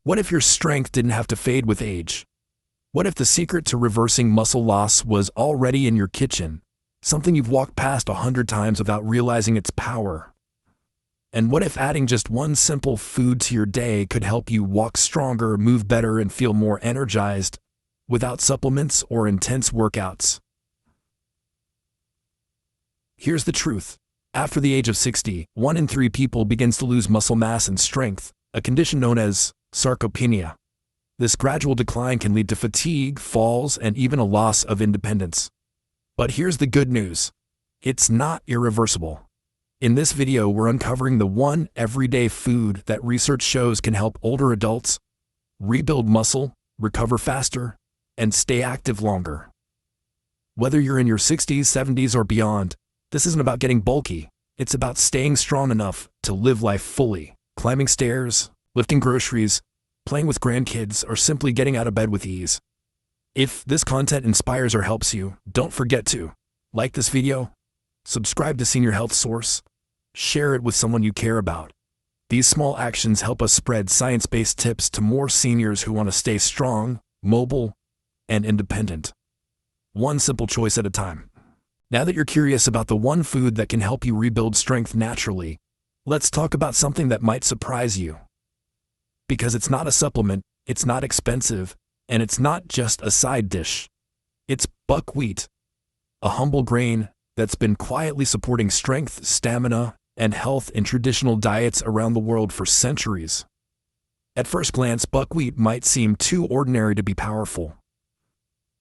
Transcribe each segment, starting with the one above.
What if your strength didn't have to fade with age? What if the secret to reversing muscle loss was already in your kitchen, something you've walked past 100 times without realizing its power? And what if adding just one simple food to your day could help you walk stronger, move better, and feel more energized without supplements or intense workouts? Here's the truth. After the age of 60, 1 in 3 people begins to lose muscle mass and strength, a condition known as sarcopenia. This gradual decline can lead to fatigue, falls, and even a loss of independence. But here's the good news. It's not irreversible. In this video, we're uncovering the one everyday food that research shows can help older adults rebuild muscle, recover faster, and stay active longer. Whether you're in your 60s, 70s, or beyond, this isn't about getting bulky. It's about staying strong enough to live life fully, climbing stairs, lifting groceries, playing with grandkids, or simply getting out of bed with ease. If this content inspires or helps you, don't forget to like this video, subscribe to Senior Health Source, share it with someone you care about. These small actions help us spread science-based tips to more seniors who want to stay strong, mobile, and independent. One simple choice at a time. Now that you're curious about the one food that can help you rebuild strength naturally, let's talk about something that might surprise you. Because it's not a supplement, it's not expensive, and it's not just a side dish. It's buckwheat, a humble grain that's been quietly supporting strength, stamina, and health in traditional diets around the world for centuries. At first glance, buckwheat might seem too ordinary to be powerful.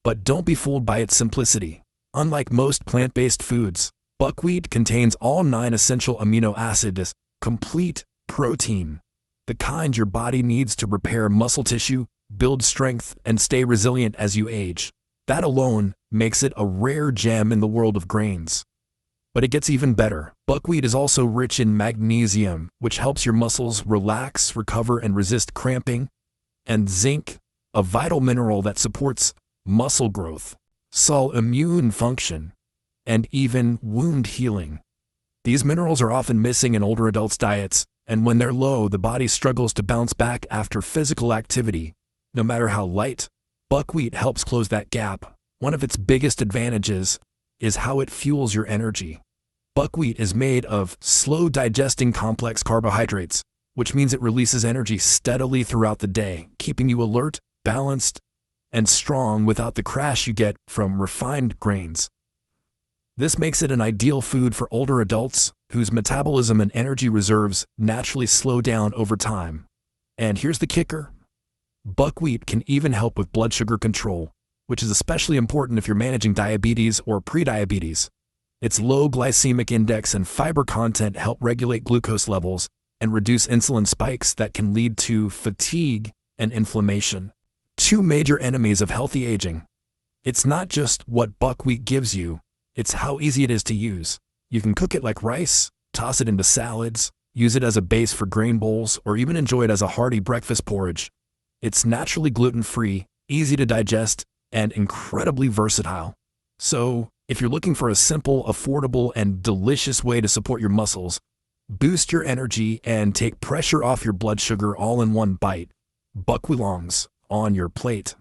But don't be fooled by its simplicity. Unlike most plant-based foods, buckwheat contains all 9 essential amino acids, complete protein, the kind your body needs to repair muscle tissue, build strength, and stay resilient as you age. That alone makes it a rare gem in the world of grains. But it gets even better. Buckwheat is also rich in magnesium, which helps your muscles relax, recover, and resist cramping, and zinc, a vital mineral that supports muscle growth, immune function, and even wound healing. These minerals are often missing in older adults' diets, and when they're low, the body struggles to bounce back after physical activity. No matter how light, buckwheat helps close that gap. One of its biggest advantages is how it fuels your energy. Buckwheat is made of slow-digesting complex carbohydrates, which means it releases energy steadily throughout the day, keeping you alert, balanced, and strong without the crash you get from refined grains. This makes it an ideal food for older adults whose metabolism and energy reserves naturally slow down over time. And here's the kicker. Buckwheat can even help with blood sugar control, which is especially important if you're managing diabetes or prediabetes. Its low glycemic index and fiber content help regulate glucose levels and reduce insulin spikes that can lead to fatigue and inflammation, 2 major enemies of healthy aging. It's not just what buckwheat gives you, it's how easy it is to use. You can cook it like rice, toss it into salads, use it as a base for grain bowls, or even enjoy it as a hearty breakfast porridge. It's naturally gluten-free, easy to digest, and incredibly versatile. So, if you're looking for a simple, affordable, and delicious way to support your muscles, boost your energy, and take pressure off your blood sugar all in one bite, buckwheat belongs on your plate.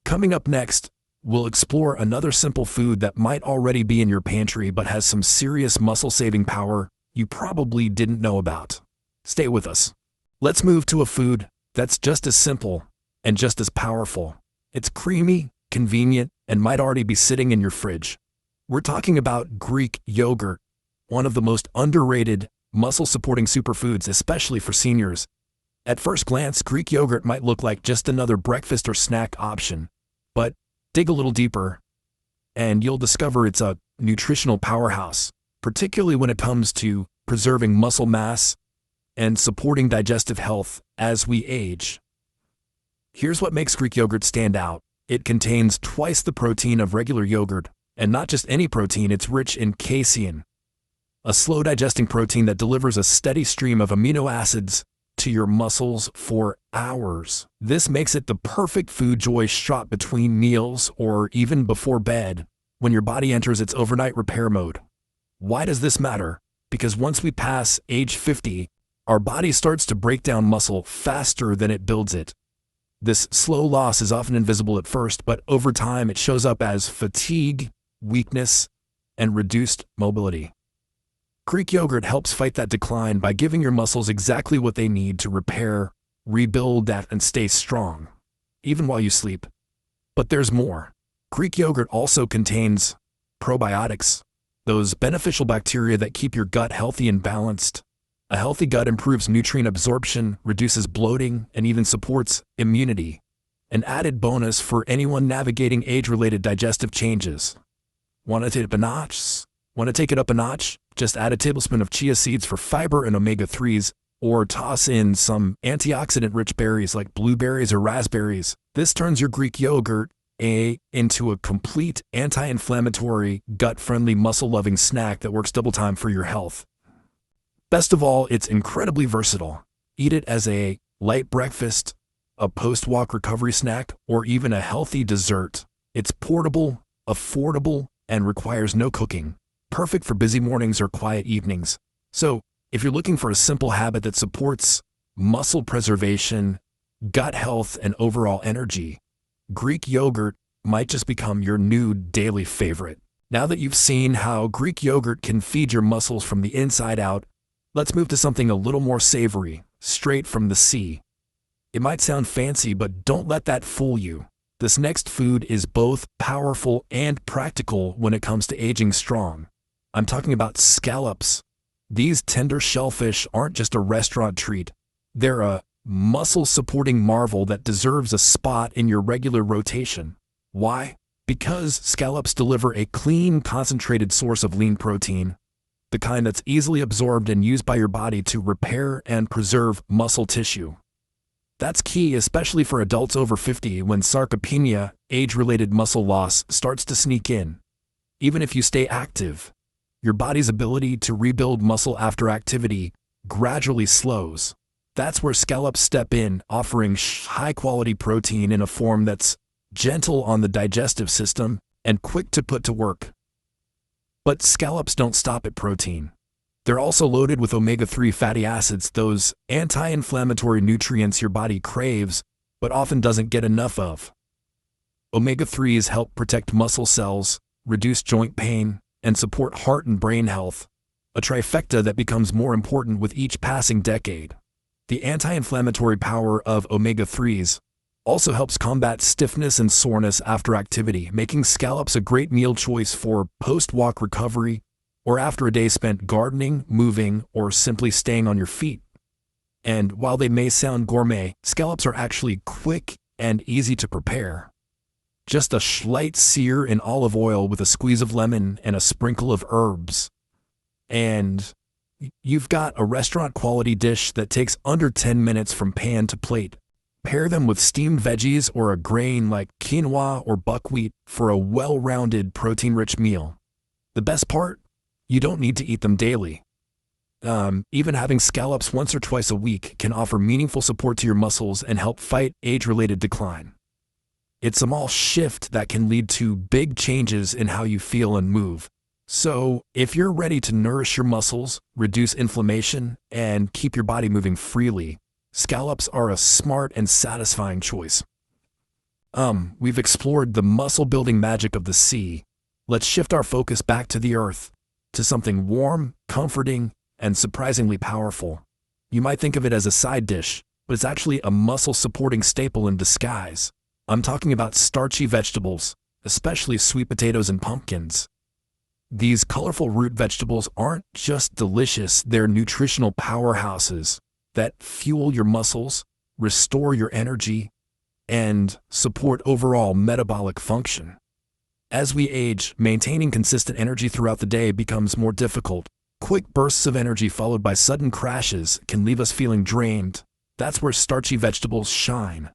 Coming up next, we'll explore another simple food that might already be in your pantry but has some serious muscle-saving power you probably didn't know about. Stay with us. Let's move to a food that's just as simple and just as powerful. It's creamy, convenient, and might already be sitting in your fridge. We're talking about Greek yogurt, one of the most underrated muscle-supporting superfoods, especially for seniors. At first glance, Greek yogurt might look like just another breakfast or snack option, but dig a little deeper, and you'll discover it's a nutritional powerhouse, particularly when it comes to preserving muscle mass and supporting digestive health as we age. Here's what makes Greek yogurt stand out. It contains twice the protein of regular yogurt, and not just any protein, it's rich in casein, a slow-digesting protein that delivers a steady stream of amino acids to your muscles for hours. This makes it the perfect food choice shot between meals or even before bed when your body enters its overnight repair mode. Why does this matter? Because once we pass age 50, our body starts to break down muscle faster than it builds it. This slow loss is often invisible at first, but over time it shows up as fatigue, weakness, and reduced mobility. Greek yogurt helps fight that decline by giving your muscles exactly what they need to repair, rebuild, and stay strong, even while you sleep. But there's more. Greek yogurt also contains probiotics, those beneficial bacteria that keep your gut healthy and balanced. A healthy gut improves nutrient absorption, reduces bloating, and even supports immunity. An added bonus for anyone navigating age-related digestive changes. Want to take it up a notch? Just add a tablespoon of chia seeds for fiber and omega-3s, or toss in some antioxidant-rich berries like blueberries or raspberries. This turns your Greek yogurt into a complete anti-inflammatory, gut-friendly, muscle-loving snack that works double time for your health. Best of all, it's incredibly versatile. Eat it as a light breakfast, a post-walk recovery snack, or even a healthy dessert. It's portable, affordable, and requires no cooking. Perfect for busy mornings or quiet evenings. So, if you're looking for a simple habit that supports muscle preservation, gut health, and overall energy, Greek yogurt might just become your new daily favorite. Now that you've seen how Greek yogurt can feed your muscles from the inside out, let's move to something a little more savory, straight from the sea. It might sound fancy, but don't let that fool you. This next food is both powerful and practical when it comes to aging strong. I'm talking about scallops. These tender shellfish aren't just a restaurant treat. They're a muscle-supporting marvel that deserves a spot in your regular rotation. Why? Because scallops deliver a clean, concentrated source of lean protein, the kind that's easily absorbed and used by your body to repair and preserve muscle tissue. That's key, especially for adults over 50 when sarcopenia, age-related muscle loss, starts to sneak in. Even if you stay active, your body's ability to rebuild muscle after activity gradually slows. That's where scallops step in, offering high-quality protein in a form that's gentle on the digestive system and quick to put to work. But scallops don't stop at protein. They're also loaded with omega-3 fatty acids, those anti-inflammatory nutrients your body craves but often doesn't get enough of. Omega-3s help protect muscle cells, reduce joint pain, and support heart and brain health, a trifecta that becomes more important with each passing decade. The anti-inflammatory power of omega-3s also helps combat stiffness and soreness after activity, making scallops a great meal choice for post-walk recovery or after a day spent gardening, moving, or simply staying on your feet. And while they may sound gourmet, scallops are actually quick and easy to prepare. Just a slight sear in olive oil with a squeeze of lemon and a sprinkle of herbs, and you've got a restaurant-quality dish that takes under 10 minutes from pan to plate. Pair them with steamed veggies or a grain like quinoa or buckwheat for a well-rounded, protein-rich meal. The best part? You don't need to eat them daily. Even having scallops once or twice a week can offer meaningful support to your muscles and help fight age-related decline. It's a small shift that can lead to big changes in how you feel and move. So, if you're ready to nourish your muscles, reduce inflammation, and keep your body moving freely, scallops are a smart and satisfying choice. We've explored the muscle-building magic of the sea. Let's shift our focus back to the earth, to something warm, comforting, and surprisingly powerful. You might think of it as a side dish, but it's actually a muscle-supporting staple in disguise. I'm talking about starchy vegetables, especially sweet potatoes and pumpkins. These colorful root vegetables aren't just delicious, they're nutritional powerhouses that fuel your muscles, restore your energy, and support overall metabolic function. As we age, maintaining consistent energy throughout the day becomes more difficult. Quick bursts of energy followed by sudden crashes can leave us feeling drained. That's where starchy vegetables shine.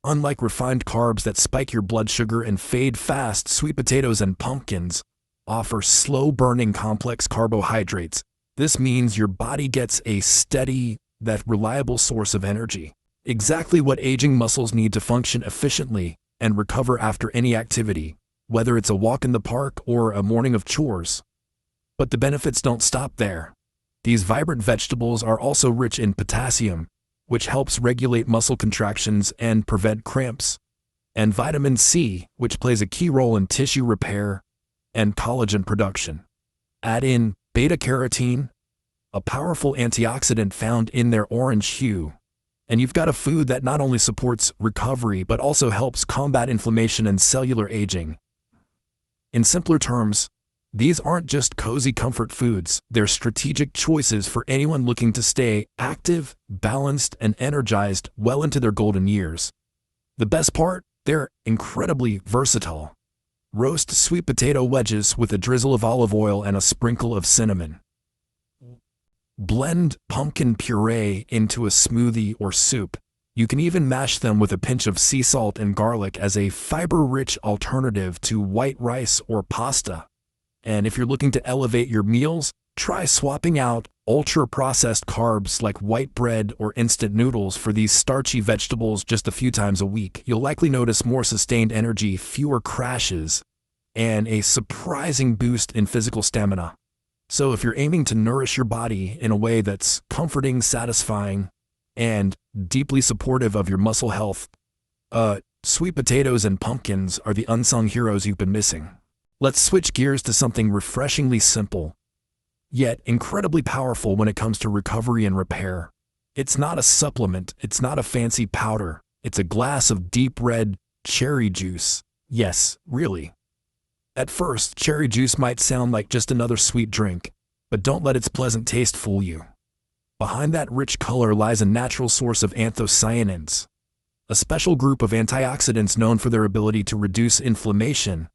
Unlike refined carbs that spike your blood sugar and fade fast, sweet potatoes and pumpkins offer slow-burning complex carbohydrates. This means your body gets a steady, that reliable source of energy. Exactly what aging muscles need to function efficiently and recover after any activity, whether it's a walk in the park or a morning of chores. But the benefits don't stop there. These vibrant vegetables are also rich in potassium, which helps regulate muscle contractions and prevent cramps, and vitamin C, which plays a key role in tissue repair and collagen production. Add in beta-carotene, a powerful antioxidant found in their orange hue, and you've got a food that not only supports recovery but also helps combat inflammation and cellular aging. In simpler terms, these aren't just cozy comfort foods, they're strategic choices for anyone looking to stay active, balanced, and energized well into their golden years. The best part? They're incredibly versatile. Roast sweet potato wedges with a drizzle of olive oil and a sprinkle of cinnamon. Blend pumpkin puree into a smoothie or soup. You can even mash them with a pinch of sea salt and garlic as a fiber-rich alternative to white rice or pasta. And if you're looking to elevate your meals, try swapping out ultra-processed carbs like white bread or instant noodles for these starchy vegetables just a few times a week. You'll likely notice more sustained energy, fewer crashes, and a surprising boost in physical stamina. So if you're aiming to nourish your body in a way that's comforting, satisfying, and deeply supportive of your muscle health, sweet potatoes and pumpkins are the unsung heroes you've been missing. Let's switch gears to something refreshingly simple, yet incredibly powerful when it comes to recovery and repair. It's not a supplement, it's not a fancy powder, it's a glass of deep red cherry juice. Yes, really. At first, cherry juice might sound like just another sweet drink, but don't let its pleasant taste fool you. Behind that rich color lies a natural source of anthocyanins, a special group of antioxidants known for their ability to reduce inflammation,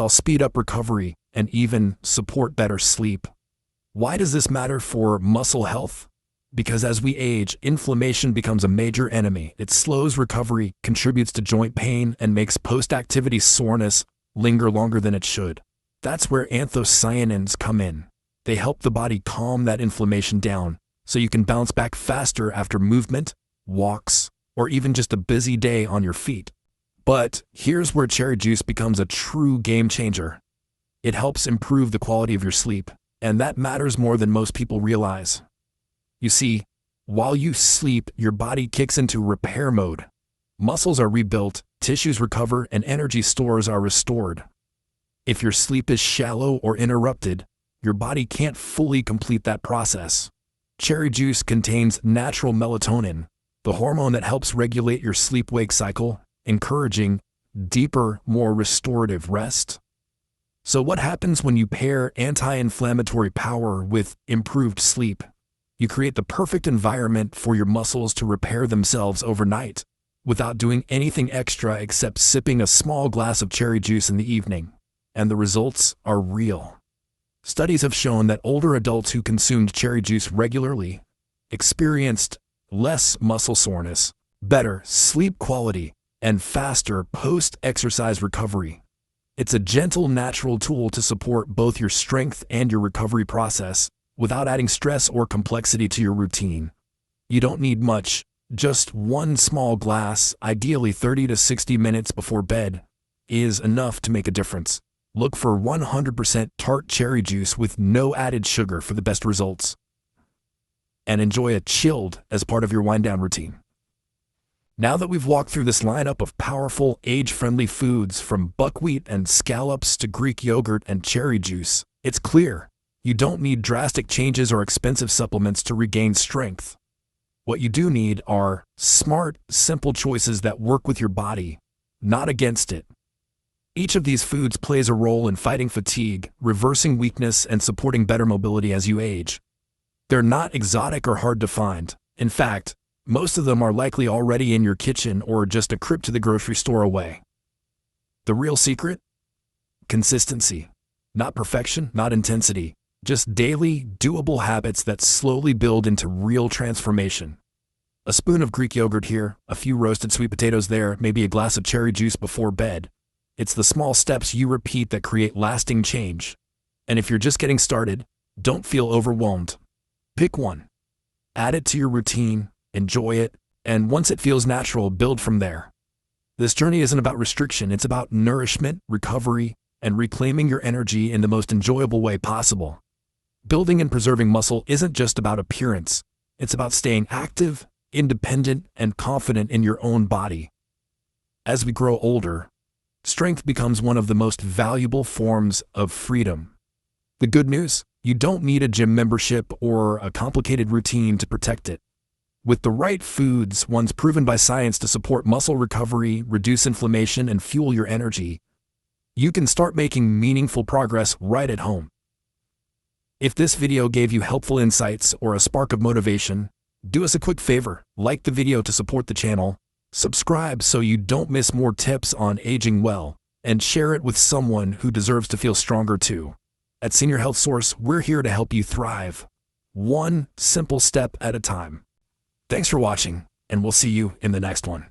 speed up recovery, and even support better sleep. Why does this matter for muscle health? Because as we age, inflammation becomes a major enemy. It slows recovery, contributes to joint pain, and makes post-activity soreness linger longer than it should. That's where anthocyanins come in. They help the body calm that inflammation down, so you can bounce back faster after movement, walks, or even just a busy day on your feet. But here's where cherry juice becomes a true game changer. It helps improve the quality of your sleep, and that matters more than most people realize. You see, while you sleep, your body kicks into repair mode. Muscles are rebuilt, tissues recover, and energy stores are restored. If your sleep is shallow or interrupted, your body can't fully complete that process. Cherry juice contains natural melatonin, the hormone that helps regulate your sleep-wake cycle, encouraging deeper, more restorative rest. So what happens when you pair anti-inflammatory power with improved sleep? You create the perfect environment for your muscles to repair themselves overnight, without doing anything extra except sipping a small glass of cherry juice in the evening. And the results are real. Studies have shown that older adults who consumed cherry juice regularly experienced less muscle soreness, better sleep quality, and faster post-exercise recovery. It's a gentle, natural tool to support both your strength and your recovery process without adding stress or complexity to your routine. You don't need much, just one small glass, ideally 30 to 60 minutes before bed, is enough to make a difference. Look for 100% tart cherry juice with no added sugar for the best results. And enjoy it chilled as part of your wind-down routine. Now that we've walked through this lineup of powerful, age-friendly foods from buckwheat and scallops to Greek yogurt and cherry juice, it's clear you don't need drastic changes or expensive supplements to regain strength. What you do need are smart, simple choices that work with your body, not against it. Each of these foods plays a role in fighting fatigue, reversing weakness, and supporting better mobility as you age. They're not exotic or hard to find. In fact, most of them are likely already in your kitchen or just a trip to the grocery store away. The real secret? Consistency. Not perfection, not intensity. Just daily, doable habits that slowly build into real transformation. A spoon of Greek yogurt here, a few roasted sweet potatoes there, maybe a glass of cherry juice before bed. It's the small steps you repeat that create lasting change. And if you're just getting started, don't feel overwhelmed. Pick one. Add it to your routine, enjoy it, and once it feels natural, build from there. This journey isn't about restriction, it's about nourishment, recovery, and reclaiming your energy in the most enjoyable way possible. Building and preserving muscle isn't just about appearance. It's about staying active, independent, and confident in your own body. As we grow older, strength becomes one of the most valuable forms of freedom. The good news? You don't need a gym membership or a complicated routine to protect it. With the right foods, ones proven by science to support muscle recovery, reduce inflammation, and fuel your energy, you can start making meaningful progress right at home. If this video gave you helpful insights or a spark of motivation, do us a quick favor, like the video to support the channel, subscribe so you don't miss more tips on aging well, and share it with someone who deserves to feel stronger too. At Senior Health Source, we're here to help you thrive, one simple step at a time. Thanks for watching, and we'll see you in the next one.